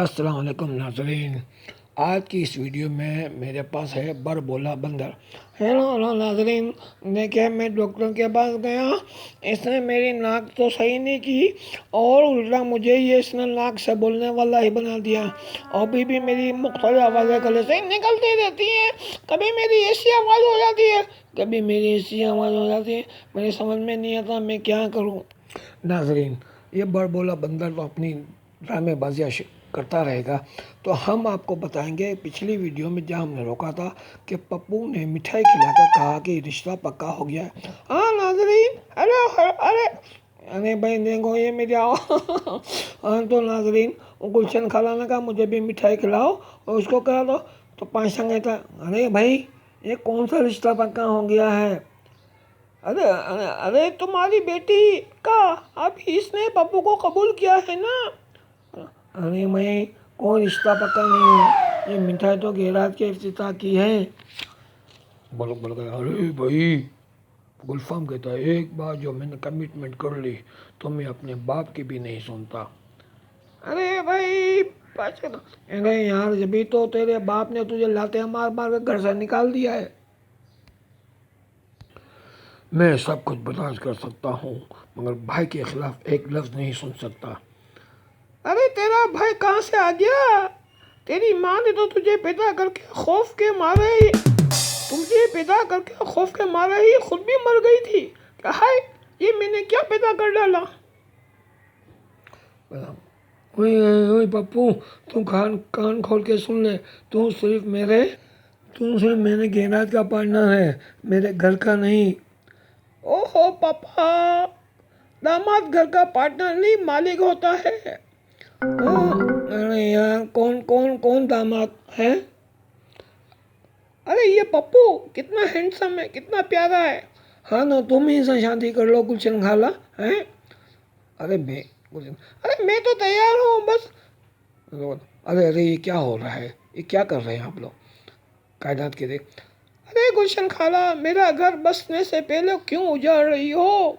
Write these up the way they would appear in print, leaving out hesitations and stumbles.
अस्सलाम वालेकुम नाज़रीन। आज की इस वीडियो में मेरे पास है बरबोला बंदर। हेलो नाज़रीन, देखिए मैं डॉक्टर के पास गया, इसने मेरी नाक तो सही नहीं की और उल्टा मुझे ये इसने नाक से बोलने वाला ही बना दिया। अभी भी मेरी मुख्तलिफ आवाज़ें गले से निकलती रहती हैं। कभी मेरी ऐसी आवाज़ हो जाती है, कभी मेरी ऐसी आवाज़ हो जाती है, मेरी समझ में नहीं आता मैं क्या करूँ। नाज़रीन, ये बरबोला बंदर तो अपनी ड्रामेबाजियाँ करता रहेगा, तो हम आपको बताएंगे पिछली वीडियो में जहाँ हमने रोका था कि पप्पू ने मिठाई खिलाकर कहा कि रिश्ता पक्का हो गया है। हाँ नाज़रीन, अरे अरे अरे भाई देखो ये मेरी हाँ तो नाज़रीन, गुलशन खाला ने कहा मुझे भी मिठाई खिलाओ और उसको कहा तो पाशा कहता अरे भाई ये कौन सा रिश्ता पक्का हो गया है। अरे अरे अरे तुम्हारी बेटी का अब इसने पप्पू को कबूल किया है ना। अरे मैं कोई रिश्ता पक्का नहीं हुआ, ये मिठाई तो गैराज के इफ्तिताह की है। बोलो बोल गया अरे भाई, गुलफाम कहता है एक बार जो मैंने कमिटमेंट कर ली तो मैं अपने बाप की भी नहीं सुनता। अरे भाई अरे यार जब तो तेरे बाप ने तुझे लाते मार मार के घर से निकाल दिया है। मैं सब कुछ बर्दाश्त कर सकता हूँ मगर भाई के खिलाफ एक लफ्ज़ नहीं सुन सकता। अरे तेरा भाई कहाँ से आ गया? तेरी माँ ने तो तुझे पैदा करके खौफ के मारे ही तुझे पैदा करके खौफ के मारे ही खुद भी मर गई थी। हाय ये मैंने क्या पैदा कर डाला। ओए ओए पप्पू, तू कान खोल के सुन ले। तू सिर्फ मेरे गैराज का पार्टनर है, मेरे घर का नहीं। ओहो पापा, दामाद घर का पार्टनर नहीं मालिक होता है। अरे यार कौन कौन कौन दामाद है? अरे ये पप्पू कितना हैंडसम है, कितना प्यारा है। हाँ ना तुम ही से शादी कर लो गुलशन खाला है। अरे मैं गुलशन, अरे मैं तो तैयार हूँ बस। अरे अरे ये क्या हो रहा है, ये क्या कर रहे हैं आप लोग? कायनात के देख। अरे गुलशन खाला मेरा घर बसने से पहले क्यों उजाड़ रही हो?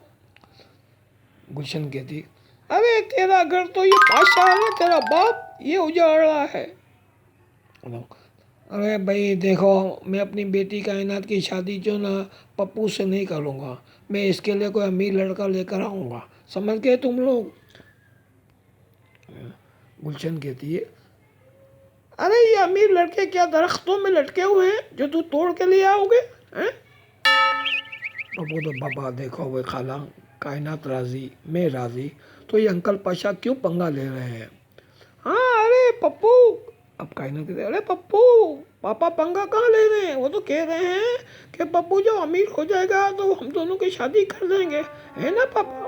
गुलशन कहती अरे तेरा घर तो ये पाशा है, तेरा बाप ये उजाड़ रहा है। अरे भाई देखो, मैं अपनी बेटी कायनात की शादी जो ना पप्पू से नहीं करूँगा, मैं इसके लिए कोई अमीर लड़का लेकर आऊँगा, समझ गए तुम लोग? गुलशन कहती है अरे ये अमीर लड़के क्या दरख्तों में लटके हुए हैं जो तू तोड़ के ले आओगे हैं? पप्पू तो पापा देखो वो खाला, कायनात राजी मैं राजी, तो ये अंकल पाशा क्यों पंगा ले रहे हैं? हाँ अरे पप्पू, अब कायनात कहते अरे पप्पू पापा पंगा कहाँ ले रहे हैं, वो तो कह रहे हैं कि पप्पू जो अमीर हो जाएगा तो हम दोनों की शादी कर देंगे, है ना पापा?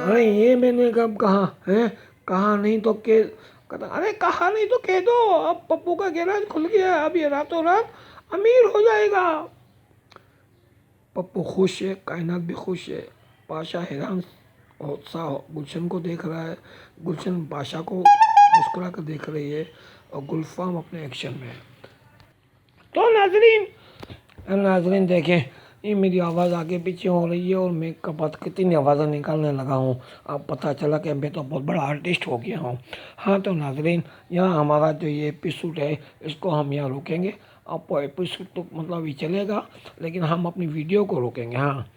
अरे ये मैंने कब कहा है, कहा नहीं तो के कहता अरे कहा नहीं तो कह दो, अब पप्पू का गैराज खुल गया, अब ये रातों रात अमीर हो जाएगा। पप्पू खुश है, कायनात भी खुश है, पाशा हैरान और सा गुलशन को देख रहा है, गुलशन पाशा को मुस्कुरा कर देख रही है और गुलफाम अपने एक्शन में है। तो नाजरीन देखें, ये मेरी आवाज़ आगे पीछे हो रही है और मैं कपत कितनी आवाज़ें निकालने लगा हूँ। अब पता चला कि मैं तो बहुत बड़ा आर्टिस्ट हो गया हूँ। हाँ तो नाजरीन, यहाँ हमारा जो ये एपिसोड है इसको हम यहाँ रोकेंगे। अब एपिसोड तो मतलब ये चलेगा लेकिन हम अपनी वीडियो को रोकेंगे। हाँ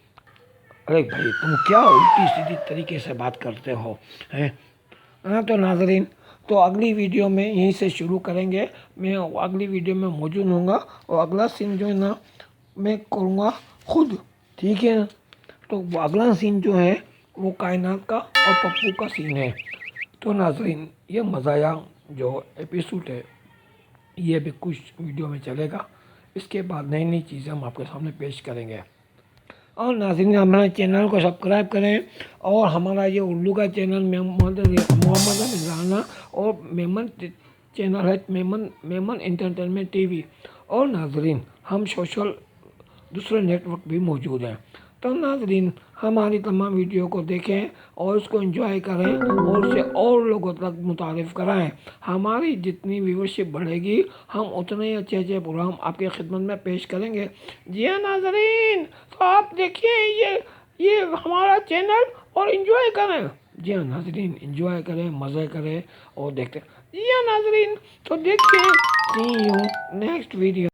अरे भाई तुम क्या उल्टी सीधी तरीके से बात करते हो हैं? हाँ तो नाजरीन, तो अगली वीडियो में यहीं से शुरू करेंगे। मैं अगली वीडियो में मौजूद होऊंगा और अगला सीन जो है ना मैं करूँगा खुद, ठीक है ना? तो वो अगला सीन जो है वो कायनात का और पप्पू का सीन है। तो नाजरीन ये मज़ाया जो एपिसोड है ये भी कुछ वीडियो में चलेगा, इसके बाद नई नई चीज़ें हम आपके सामने पेश करेंगे। और नाज़रीन हमारे चैनल को सब्सक्राइब करें और हमारा ये उर्दू का चैनल मोहम्मद राना और मेमन चैनल है, मेमन एंटरटेनमेंट टीवी। और नाज़रीन हम सोशल दूसरे नेटवर्क भी मौजूद हैं। तो नाज़रीन हमारी तमाम वीडियो को देखें और उसको एंजॉय करें और उसे और लोगों तक मुतारिफ़ कराएं। हमारी जितनी व्यूअरशिप बढ़ेगी हम उतने ही अच्छे अच्छे प्रोग्राम आपके खिदमत में पेश करेंगे। जी हाँ नाज़रीन, तो आप देखिए ये हमारा चैनल और इन्जॉय करें। जी हाँ नाज़रीन, इन्जॉय करें, मज़े करें और देखते जी हाँ नाजरीन, तो देखिए, सी यू नेक्स्ट वीडियो।